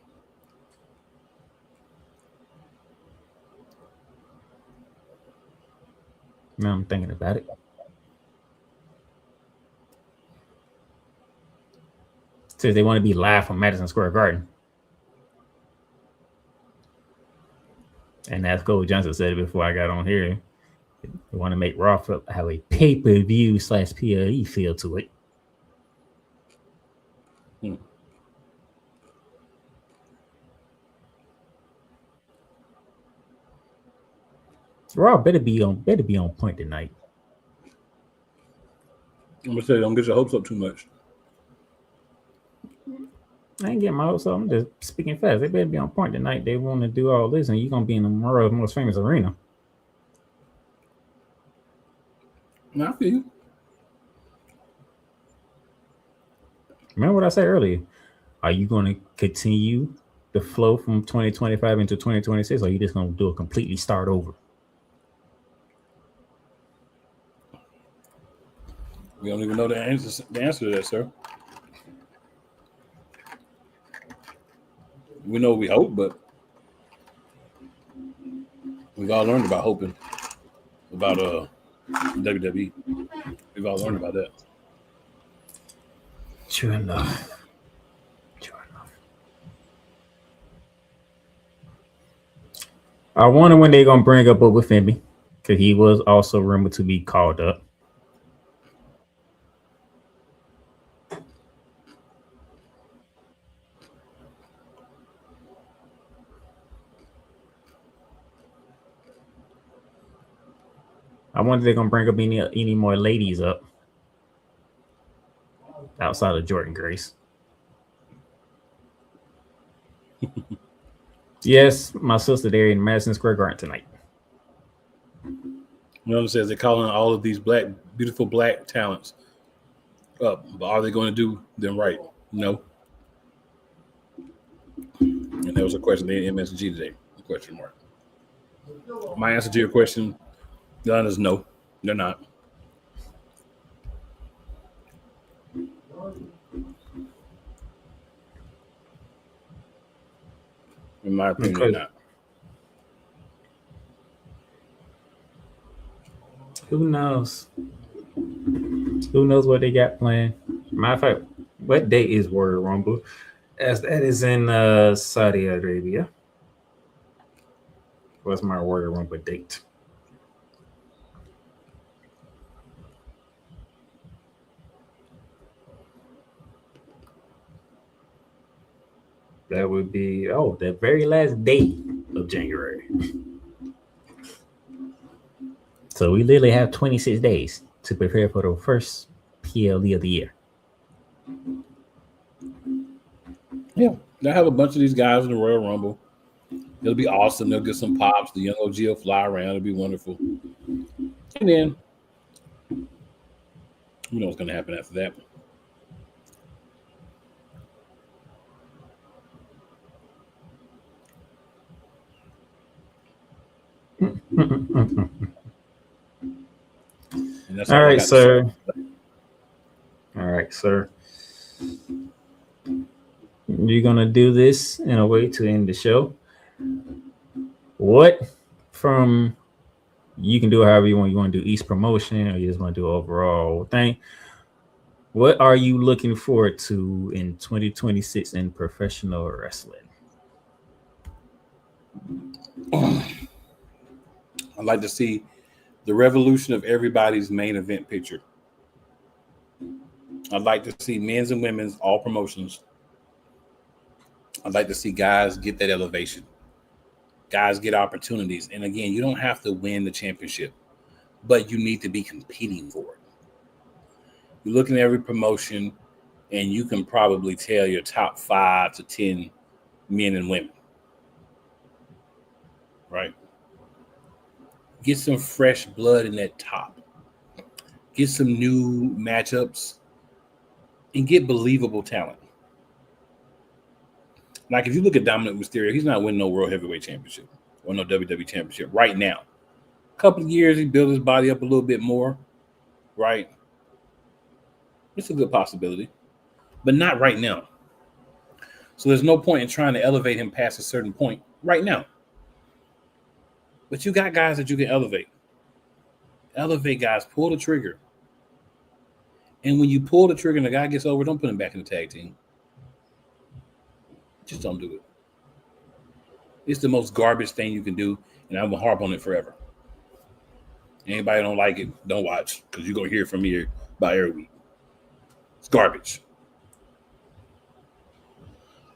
Now I'm thinking about it. Says they want to be live from Madison Square Garden. And as Cole Johnson said before I got on here, they want to make Raw have a pay-per-view / PLE feel to it. Raw better be on point tonight. I'm gonna say, don't get your hopes up too much. I ain't getting my hopes up. I'm just speaking fast. They better be on point tonight. They want to do all this, and you're gonna be in the world's most famous arena. No, I feel you. Remember what I said earlier? Are you going to continue the flow from 2025 into 2026, or are you just going to do a completely start over? We don't even know the answer to that, sir. We know we hope, but we've all learned about hoping about WWE. We've all learned about that. True enough. I wonder when they're gonna bring up Boba Fett, because he was also rumored to be called up. I wonder if they're gonna bring up any more ladies up outside of Jordan Grace. Yes, my sister there in Madison Square Garden tonight. You know what I'm saying? They're calling all of these beautiful black talents up. But are they going to do them right? No. And there was a question in MSG today. A question mark. My answer to your question, Don, is no. They're not. In my opinion, they're not. Who knows? Who knows what they got planned? Matter of fact, what date is Royal Rumble? As that is in Saudi Arabia. What's my Royal Rumble date? That would be the very last day of January. So we literally have 26 days to prepare for the first PLE of the year. Yeah, they'll have a bunch of these guys in the Royal Rumble. It'll be awesome. They'll get some pops. The young OG will fly around. It'll be wonderful. And then, you know what's going to happen after that. All right, sir. All right, sir. You're going to do this in a way to end the show. What from you can do however you want. You want to do each promotion or you just want to do overall thing. What are you looking forward to in 2026 in professional wrestling? I'd like to see the revolution of everybody's main event picture. I'd like to see men's and women's, all promotions. I'd like to see guys get that elevation. Guys get opportunities. And again, you don't have to win the championship, but you need to be competing for it. You look at every promotion, and you can probably tell your top 5 to 10 men and women. Right? Get some fresh blood in that top. Get some new matchups and get believable talent. Like if you look at Dominic Mysterio, he's not winning no World Heavyweight Championship or no WWE Championship right now. A couple of years, he built his body up a little bit more, right? It's a good possibility, but not right now. So there's no point in trying to elevate him past a certain point right now. But you got guys that you can elevate. Elevate guys, pull the trigger. And when you pull the trigger and the guy gets over, don't put him back in the tag team. Just don't do it. It's the most garbage thing you can do, and I'm going to harp on it forever. Anybody don't like it, don't watch, because you're going to hear from me about every week. It's garbage.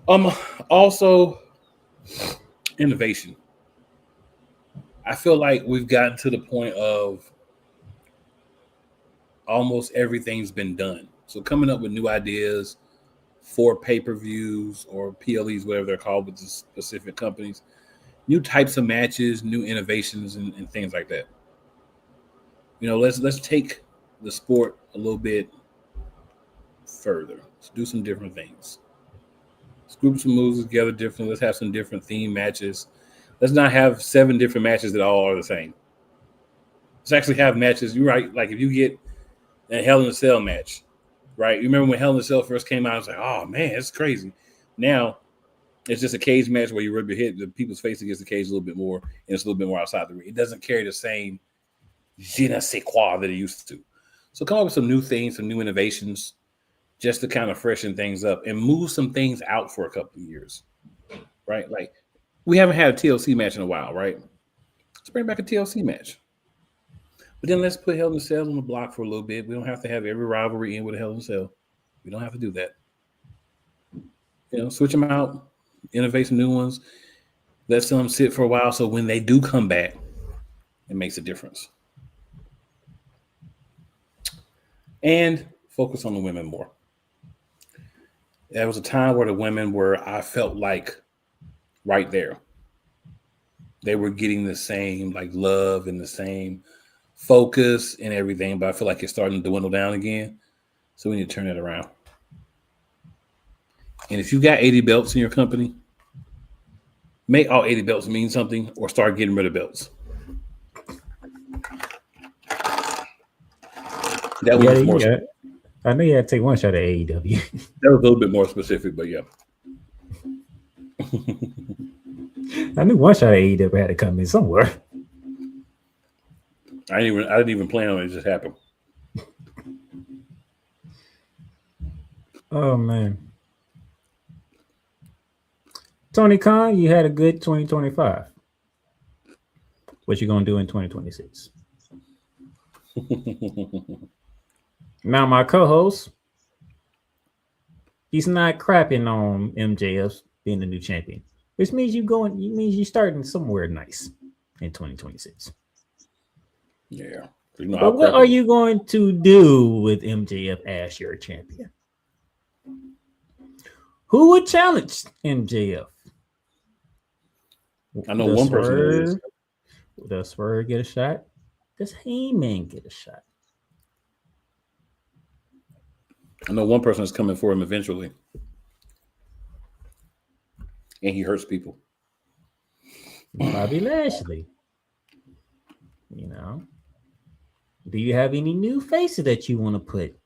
Also, innovation. I feel like we've gotten to the point of almost everything's been done. So coming up with new ideas for pay-per-views or PLEs, whatever they're called with the specific companies, new types of matches, new innovations, and things like that. You know, let's take the sport a little bit further. Let's do some different things. Let's group some moves together differently. Let's have some different theme matches. Let's not have 7 different matches that all are the same. Let's actually have matches. You're right. Like if you get a Hell in a Cell match, right? You remember when Hell in a Cell first came out? I was like, oh man, it's crazy. Now it's just a cage match where you rub your head, the people's face against the cage a little bit more, and it's a little bit more outside the ring. It doesn't carry the same je ne sais quoi that it used to. So come up with some new things, some new innovations, just to kind of freshen things up and move some things out for a couple of years, right? Like we haven't had a TLC match in a while, right? Let's bring back a TLC match. But then let's put Hell in a Cell on the block for a little bit. We don't have to have every rivalry in with a Hell in a Cell. We don't have to do that. Switch them out, innovate some new ones, let some sit for a while so when they do come back, it makes a difference. And focus on the women more. There was a time where the women were, I felt like, right there. They were getting the same like love and the same focus and everything, but I feel like it's starting to dwindle down again. So we need to turn that around. And if you got 80 belts in your company, make all 80 belts mean something or start getting rid of belts. That was more. I know you had to take one shot at AEW. That was a little bit more specific, but yeah. I knew one shot at AEW had to come in somewhere. I didn't even plan on it. It just happened. Oh man. Tony Khan, you had a good 2025. What you gonna do in 2026? Now my co-host, he's not crapping on MJF being the new champion, which means you're starting somewhere nice in 2026. Yeah. But what are you going to do with MJF as your champion? Who would challenge MJF? I know one person that is. Does Swerve get a shot? Does Heyman get a shot? I know one person is coming for him eventually. And he hurts people. Bobby Lashley. Do you have any new faces that you want to put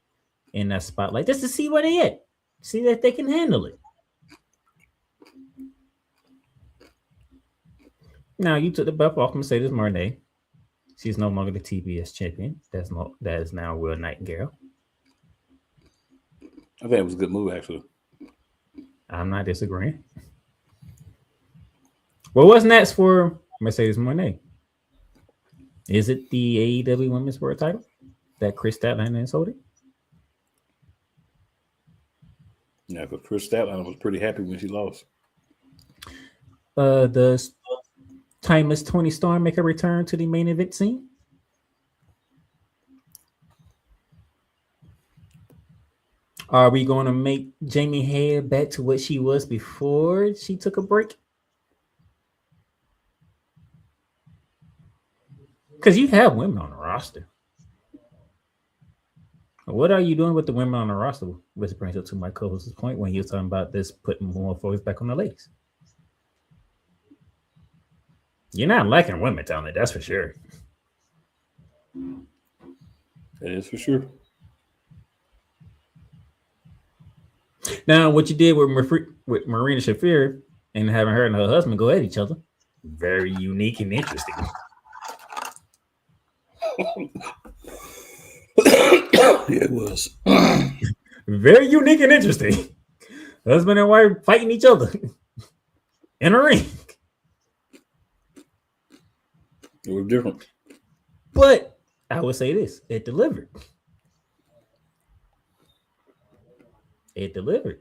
in that spotlight just to see where they at? See that they can handle it. Now you took the belt off Mercedes Moné. She's no longer the TBS champion. That is now Will Nightingale. I think it was a good move, actually. I'm not disagreeing. Well, what's next for Mercedes Moné? Is it the AEW Women's World Title that Chris Statlander is holding? Yeah, because Chris Statlander was pretty happy when she lost. Does Timeless Tony Storm make a return to the main event scene? Are we going to make Jamie Hayter back to what she was before she took a break? Because you have women on the roster. What are you doing with the women on the roster? Which brings up to my co-host's point when he was talking about this putting more focus back on the ladies. You're not lacking women talent, that's for sure. That is for sure. Now, what you did with Marina Shafir and having her and her husband go at each other, very unique and interesting. Yeah, it was. Very unique and interesting. Husband and wife fighting each other in a ring. It was different. But I would say this, it delivered. It delivered.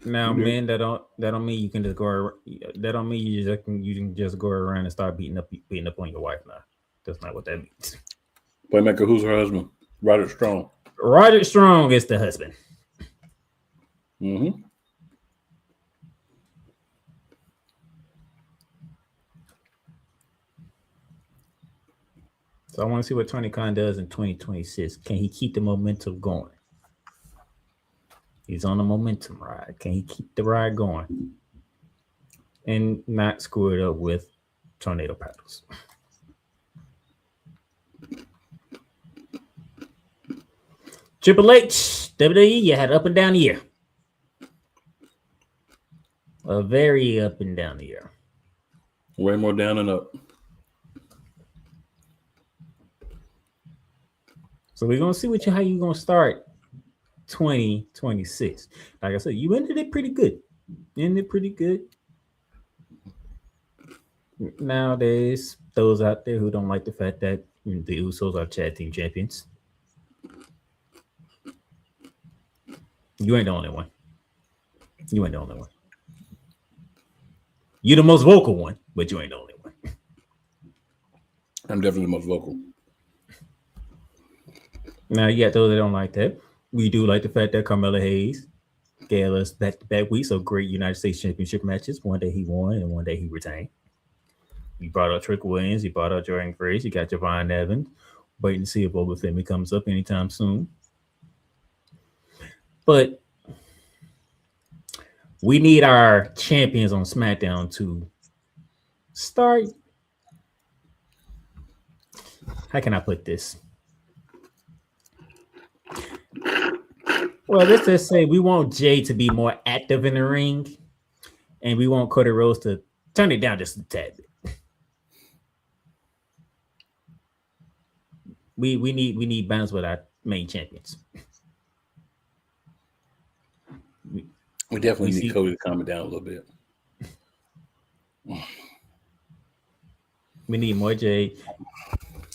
Now, men, that don't mean you can just go. That don't mean you can just go around and start beating up on your wife. Now, that's not what that means. Playmaker, who's her husband? Roderick Strong. Roderick Strong is the husband. Mm-hmm. So I want to see what Tony Khan does in 2026. Can he keep the momentum going? He's on a momentum ride. Can he keep the ride going and not screw it up with tornado paddles? Triple H, WWE, you had up and down year. A very up and down year. Way more down and up. So we're gonna see how you gonna start 2026. Like I said, you ended it pretty good. Now there's those out there who don't like the fact that the Usos are tag team champions. You ain't the only one. You're the most vocal one, but you ain't the only one. I'm definitely the most vocal. Now you got those that don't like that. We do like the fact that Carmelo Hayes gave us back-to-back weeks of great United States Championship matches. One day he won and one day he retained. You brought out Trick Williams, you brought out Jordan Grace, you got Javon Evans. Waiting to see if Boba Fett comes up anytime soon. But we need our champions on SmackDown to start. How can I put this? Well, let's just say we want Jay to be more active in the ring, and we want Cody Rhodes to turn it down just a tad bit. We need balance with our main champions. We definitely need Cody to calm it down a little bit. We need more Jay.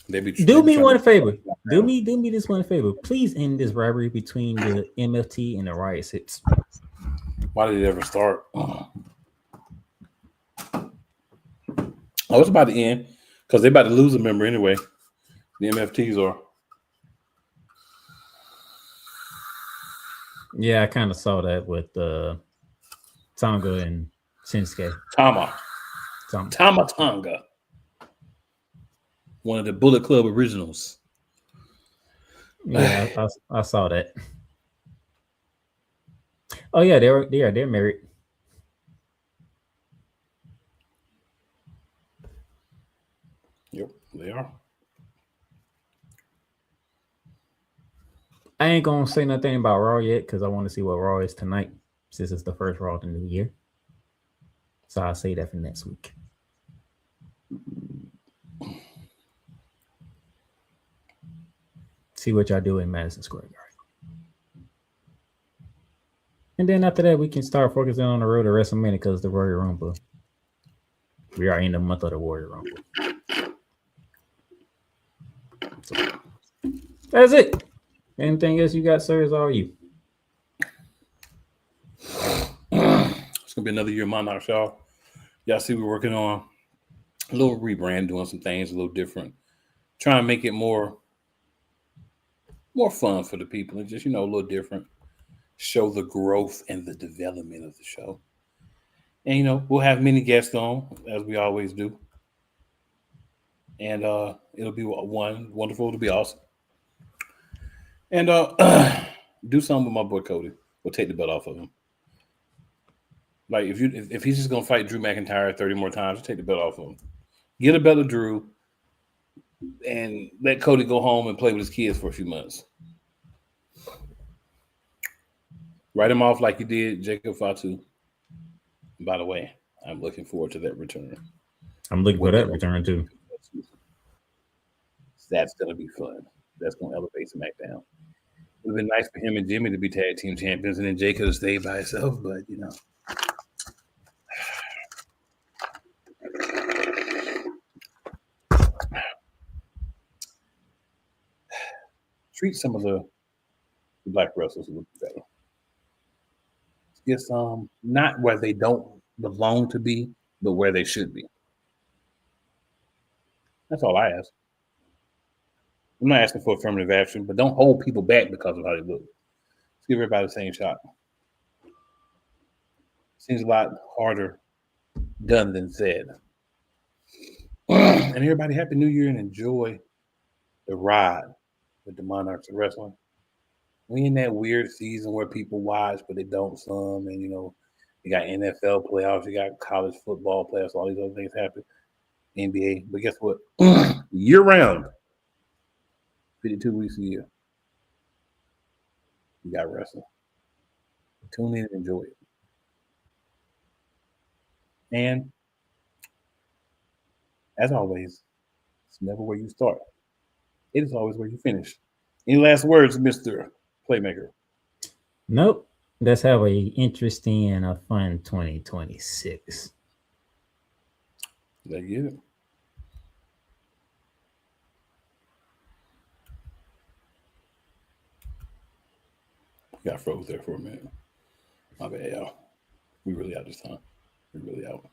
Do me one favor. Do me this one favor. Please end this rivalry between the MFT and the Riot Six. Why did it ever start? Oh, it's about to end because they're about to lose a member anyway. The MFTs are. Yeah, I kind of saw that with Tonga and Shinsuke. Tama Tonga. One of the Bullet Club originals. Yeah, I saw that. Oh yeah, they're married. Yep, they are. I ain't gonna say nothing about Raw yet because I want to see what Raw is tonight, since it's the first Raw of the new year. So I'll say that for next week. See what y'all do in Madison Square Garden. And then after that, we can start focusing on the road to WrestleMania because the Royal Rumble. We are in the month of the Royal Rumble. So, that's it. Anything else you got, sir, is all you. It's going to be another year of Monarchs, y'all. Y'all see we're working on a little rebrand, doing some things a little different. Trying to make it more fun for the people and just, a little different. Show the growth and the development of the show. And, we'll have many guests on, as we always do. And it'll be wonderful. It'll be awesome. And do something with my boy Cody. We'll take the belt off of him. Like if he's just gonna fight Drew McIntyre 30 more times, take the belt off of him. Get a belt of Drew, and let Cody go home and play with his kids for a few months. Write him off like you did Jacob Fatu. By the way, I'm looking forward to that return. I'm looking for that return too. That's gonna be fun. That's gonna elevate SmackDown. It would have been nice for him and Jimmy to be tag team champions, and then Jay could have stayed by himself. But treat some of the black wrestlers a little bit better. Get some, not where they don't belong to be, but where they should be. That's all I ask. I'm not asking for affirmative action, but don't hold people back because of how they look. Let's give everybody the same shot. Seems a lot harder done than said. And everybody, Happy New Year and enjoy the ride with the Monarchs of Wrestling. We in that weird season where people watch, but they don't some. And, you got NFL playoffs, you got college football playoffs, all these other things happen. NBA. But guess what? Year round. 52 weeks a year. You got wrestling. Tune in and enjoy it. And as always, it's never where you start. It is always where you finish. Any last words, Mr. Playmaker? Nope. Let's have a interesting and a fun 2026. Did I get it? Got froze there for a minute. My bad, y'all. We really out this time. We really out.